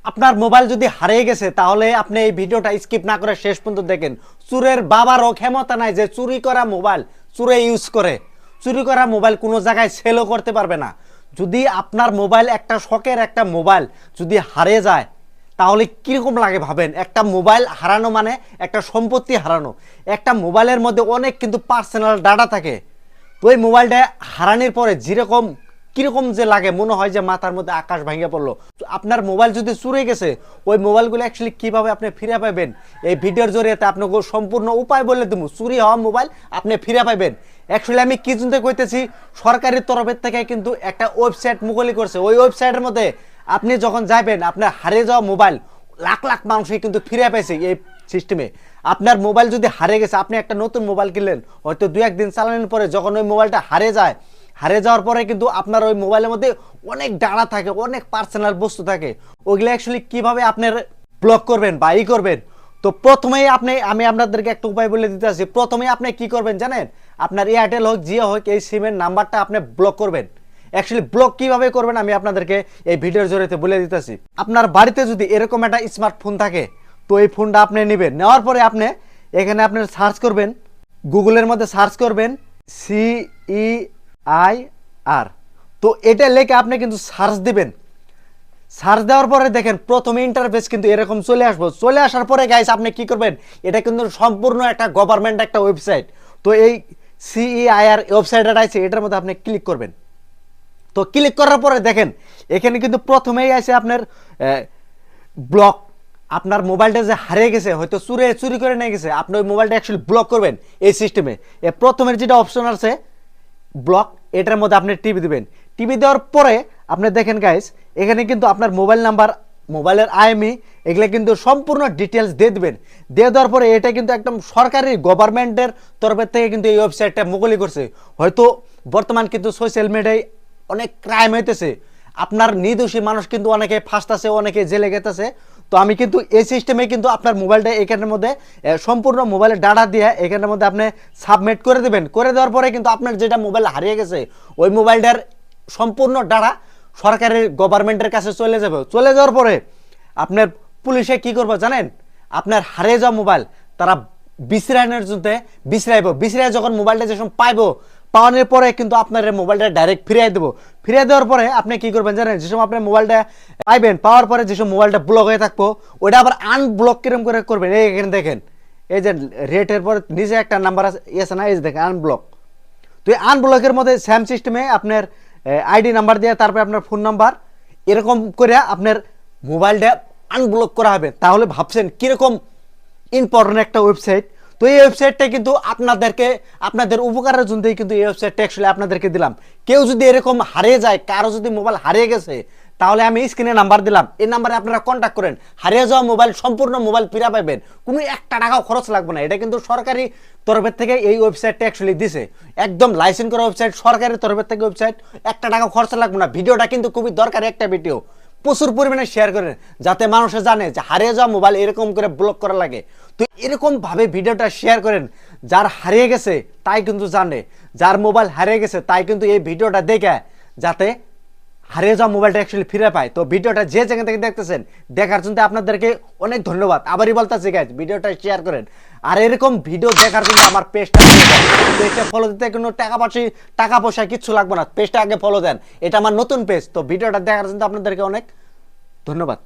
আপনার মোবাইল যদি হারিয়ে গেছে তাহলে আপনি এই ভিডিওটা স্কিপ না করে শেষ পর্যন্ত দেখেন। চুরের বাবারও ক্ষমতা নাই যে চুরি করা মোবাইল চুরে ইউজ করে। চুরি করা মোবাইল কোনো জায়গায় সেলও করতে পারবে না। যদি আপনার মোবাইল একটা শখের একটা মোবাইল যদি হারিয়ে যায় তাহলে কীরকম লাগে ভাবেন। একটা মোবাইল হারানো মানে একটা সম্পত্তি হারানো। একটা মোবাইলের মধ্যে অনেক কিন্তু পার্সোনাল ডাটা থাকে। তো এই মোবাইলটা হারানোর পরে যেরকম কিরকম যে লাগে মনে হয় যে মাথার মধ্যে আকাশ ভেঙে পড়লো। আপনার মোবাইল যদি চুরে গেছে ওই মোবাইলগুলো অ্যাকচুয়ালি কীভাবে আপনি ফিরে পাবেন এই ভিডিওর জরিয়াতে আপনাকে সম্পূর্ণ উপায় বলে দেবো। চুরি হওয়া মোবাইল আপনি ফিরে পাবেন। অ্যাকচুয়ালি আমি কি চিন্তা করতেছি, সরকারি তরফের থেকে কিন্তু একটা ওয়েবসাইট মুকলি করছে। ওই ওয়েবসাইটের মধ্যে আপনি যখন যাবেন আপনার হারিয়ে যাওয়া মোবাইল লাখ লাখ মানুষই কিন্তু ফিরে পেয়েছে এই সিস্টেমে। আপনার মোবাইল যদি হারিয়ে গেছে, আপনি একটা নতুন মোবাইল কিনলেন, হয়তো দু একদিন চালানোর পরে যখন ওই মোবাইলটা হারিয়ে যায়, হারিয়ে যাওয়ার পরে কিন্তু আপনার ওই মোবাইলের মধ্যে অনেক ডাটা থাকে, অনেক পার্সোনাল বস্তু থাকে। ওইগুলো অ্যাকচুয়ালি কীভাবে আপনার ব্লক করবেন বা করবেন। তো প্রথমেই আমি আপনাদেরকে একটা উপায় বলে দিতে আসি। প্রথমেই আপনি কি করবেন জানেন, আপনার এয়ারটেল হোক জিও হোক এই সিমের নাম্বারটা আপনি ব্লক করবেন। অ্যাকচুয়ালি ব্লক কিভাবে করবেন আমি আপনাদেরকে এই ভিডিওর জরিয়ে বলে দিতেছি। আপনার বাড়িতে যদি এরকম একটা স্মার্টফোন থাকে তো এই ফোনটা আপনি নেবেন। নেওয়ার পরে আপনি এখানে আপনার সার্চ করবেন, গুগলের মধ্যে সার্চ করবেন CEIR। তো এটা লেখে আপনি কিন্তু সার্চ দিবেন। সার্চ দেওয়ার পরে দেখেন প্রথমে ইন্টারফেস কিন্তু এরকম চলে আসবো। চলে আসার পরে গাইস আপনি কি করবেন, এটা কিন্তু সম্পূর্ণ একটা গভর্নমেন্ট একটা ওয়েবসাইট। তো এই CEIR ওয়েবসাইটটা আছে, এটার মধ্যে আপনি ক্লিক করবেন। তো ক্লিক করার পরে দেখেন এখানে কিন্তু প্রথমেই আছে আপনার ব্লক। আপনার মোবাইলটা যে হারিয়ে গেছে, হয়তো চুরি করে নিয়ে গেছে, আপনি ওই মোবাইলটা অ্যাকচুয়ালি ব্লক করবেন এই সিস্টেমে। প্রথমের যেটা অপশন আছে ব্লক, এটার মধ্যে আপনি টিপি দিবেন। টিপি দেওয়ার পরে আপনি দেখেন গাইস এখানে কিন্তু আপনার মোবাইল নাম্বার, মোবাইলের IMEI এগুলো কিন্তু সম্পূর্ণ ডিটেলস দিয়ে দেবেন। দিয়ে দেওয়ার পরে এটা কিন্তু একদম সরকারি গভর্নমেন্টের তরফের থেকে কিন্তু এই ওয়েবসাইটটা মুকলি করছে। হয়তো বর্তমান কিন্তু সোশ্যাল মিডিয়ায় অনেক ক্রাইম হইতেছে, আপনার নির্দোষী মানুষ কিন্তু অনেকে ফাঁসতেছে, অনেকে জেলে গেতেছে। তো আমি কিন্তু এই সিস্টেমে কিন্তু আপনার মোবাইলটা এখানের মধ্যে সম্পূর্ণ মোবাইলের ডাটা দিয়ে এখানের মধ্যে আপনি সাবমিট করে দেবেন। করে দেওয়ার পরে কিন্তু আপনার যেটা মোবাইল হারিয়ে গেছে ওই মোবাইলটার সম্পূর্ণ ডাটা সরকারের গভর্নমেন্টের কাছে চলে যাবে। চলে যাওয়ার পরে আপনার পুলিশে কি করবে জানেন, আপনার হারিয়ে যাওয়া মোবাইল তারা বিশ্রায়নের জন্য বিশ্রায় যখন মোবাইলটা যখন পাইবো, পাওয়ানোর পরে কিন্তু আপনার মোবাইলটা ডাইরেক্ট ফিরিয়ে দেবো। ফিরিয়ে দেওয়ার পরে আপনি কি করবেন জানেন, যে সময় আপনার মোবাইলটা পাইবেন, পাওয়ার পরে যে সময় মোবাইলটা ব্লক হয়ে থাকবো ওইটা আবার আনব্লক কিরকম করে করবেন। এখানে দেখেন এই যে রেটের পরে নিচে একটা নাম্বার আছে না, এই যে দেখেন আনব্লক। তো এই আনব্লকের মধ্যে সেম সিস্টেমে আপনার ID নাম্বার দিয়ে তারপরে আপনার ফোন নাম্বার এরকম করে আপনার মোবাইলটা আনব্লক করা হবে। তাহলে ভাবছেন কীরকম ইম্পর্টেন্ট একটা ওয়েবসাইট। তো এই ওয়েবসাইটটা কিন্তু আপনাদের উপকারের জন্যই কিন্তু এই ওয়েবসাইটটা অ্যাকচুয়ালি আপনাদেরকে দিলাম। কেউ যদি এরকম হারিয়ে যায়, কারো যদি মোবাইল হারিয়ে গেছে, তাহলে আমি স্ক্রিনে নাম্বার দিলাম, এই নাম্বারে আপনারা কন্ট্যাক্ট করেন। হারিয়ে যাওয়া মোবাইল সম্পূর্ণ মোবাইল ফিরে পাবেন, কোনো একটা টাকাও খরচ লাগবে না। এটা কিন্তু সরকারি তরফের থেকে এই ওয়েবসাইটটা অ্যাকচুয়ালি দিছে, একদম লাইসেন্স করা ওয়েবসাইট, সরকারি তরফের থেকে ওয়েবসাইট, একটা টাকা খরচ লাগবে না। ভিডিওটা কিন্তু খুবই দরকারি একটা ভিডিও, প্রচুর পরিমাণে শেয়ার করেন যাতে মানুষে জানে যে হারিয়ে যাওয়া মোবাইল এরকম করে ব্লক করা লাগে। তো এরকম ভাবে ভিডিওটা শেয়ার করেন, যার হারিয়ে গেছে তাই কিন্তু জানে, যার মোবাইল হারিয়ে গেছে তাই কিন্তু এই ভিডিওটা দেখে যাতে হারিয়ে যাওয়া মোবাইলটা অ্যাকচুয়ালি ফিরে পায়। তো ভিডিওটা যে জায়গা থেকে দেখতেছেন দেখার জন্য আপনাদেরকে অনেক ধন্যবাদ। আবারই বলতেছি গাইজ ভিডিওটা শেয়ার করেন, আর এরকম ভিডিও দেখার জন্য আমার পেজটা ফলো দিতে কোনো টাকা পয়সা কিচ্ছু লাগবে না। পেজটা আগে ফলো দেন, এটা আমার নতুন পেজ। তো ভিডিওটা দেখার জন্য আপনাদেরকে অনেক ধন্যবাদ।